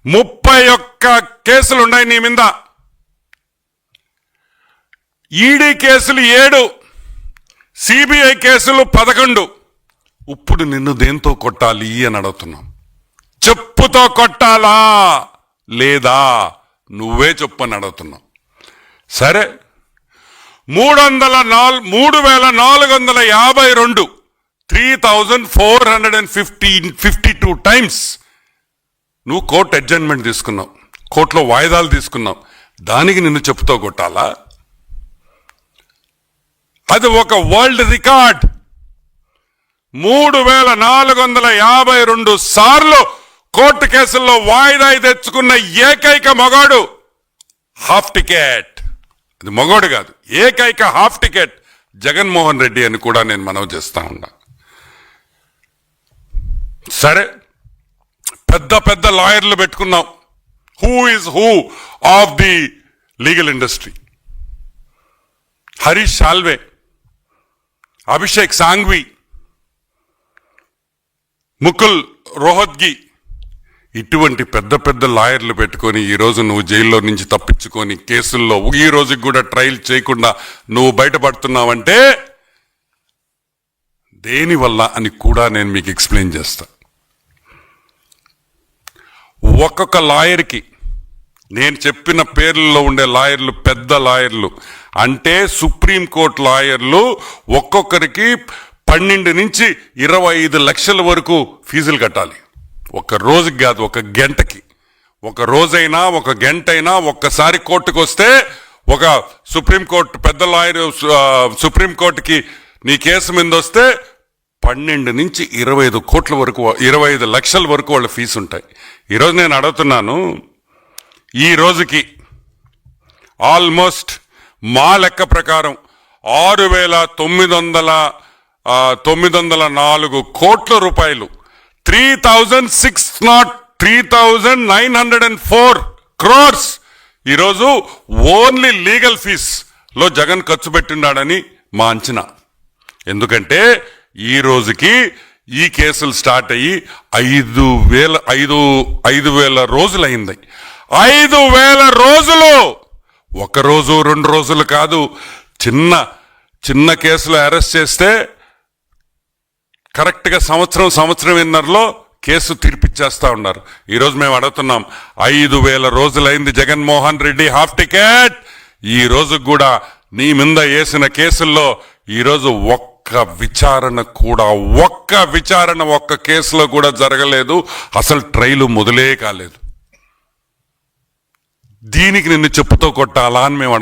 31 కేసులు ఉన్నాయి నీ మీద. ఈడీ కేసులు 7, సిబిఐ కేసులు 11. ఇప్పుడు నిన్ను దేంతో కొట్టాలి అని అడుగుతున్నాం. చెప్పుతో కొట్టాలా లేదా నువ్వే చెప్పని అడుగుతున్నావు. సరే, 3452 3452 టైమ్స్ నువ్వు కోర్టు అడ్జర్న్మెంట్ తీసుకున్నావు, కోర్టులో వాయిదాలు తీసుకున్నావు. దానికి నిన్ను చెప్పుతో కొట్టాలా? అది ఒక వరల్డ్ రికార్డ్. 3452 సార్లు కోర్టు కేసుల్లో వాయిదా తెచ్చుకున్న ఏకైక మగాడు హాఫ్ టికెట్. అది మగోడు కాదు, ఏకైక హాఫ్ టికెట్ జగన్మోహన్ రెడ్డి అని కూడా నేను మనవి చేస్తా ఉన్నా. సరే, పెద్ద పెద్ద లాయర్లు పెట్టుకున్నాం. Who is who of the legal industry? Harish Salve, Abhishek Sanghvi, Mukul Rohatgi, ఇటువంటి పెద్ద పెద్ద లాయర్లు పెట్టుకొని ఈరోజు నువ్వు జైల్లో నుంచి తప్పించుకొని కేసుల్లో ఈ రోజుకి కూడా ట్రయల్ చేయకుండా నువ్వు బయటపడుతున్నావంటే దేనివల్ల అని కూడా నేను మీకు ఎక్స్ప్లెయిన్ చేస్తా. ఒక్కొక్క లాయర్కి, నేను చెప్పిన పేర్లలో ఉండే లాయర్లు పెద్ద లాయర్లు అంటే సుప్రీంకోర్టు లాయర్లు, ఒక్కొక్కరికి 12 నుంచి 25 లక్షల వరకు ఫీజులు కట్టాలి. ఒక రోజుకి కాదు, ఒక గంటకి. ఒక రోజైనా ఒక గంట అయినా ఒక్కసారి కోర్టుకు వస్తే ఒక సుప్రీంకోర్టు పెద్ద లాయర్ సుప్రీంకోర్టుకి నీ కేసు మీద వస్తే 12 నుంచి 25 కోట్ల వరకు, 25 లక్షల వరకు వాళ్ళ ఫీజు ఉంటాయి. ఈరోజు నేను అడుగుతున్నాను, ఈ రోజుకి ఆల్మోస్ట్ మా లెక్క ప్రకారం 6,904 కోట్ల రూపాయలు, 3,904 crores ఈరోజు ఓన్లీ లీగల్ ఫీజ్ లో జగన్ ఖర్చు పెట్టిన్నాడని మా అంచనా. ఎందుకంటే ఈ రోజుకి ఈ కేసులు స్టార్ట్ అయ్యి 5,000 రోజులు అయింది. 5,000 రోజులు, ఒక రోజు 2 రోజులు కాదు. చిన్న చిన్న కేసులు అరెస్ట్ చేస్తే కరెక్ట్గా సంవత్సరంన్నరలో కేసు తీర్పిచ్చేస్తా ఉన్నారు. ఈరోజు మేము అడుగుతున్నాం, 5,000 రోజులైంది జగన్మోహన్ రెడ్డి హాఫ్ టికెట్. ఈ రోజు కూడా నీ మీద వేసిన కేసుల్లో ఈరోజు ఒక్క విచారణ ఒక్క కేసులో కూడా జరగలేదు. అసలు ట్రయల్ మొదలే కాలేదు. దీనికి నిన్ను చెప్పుతో కొట్టాలా అని మేము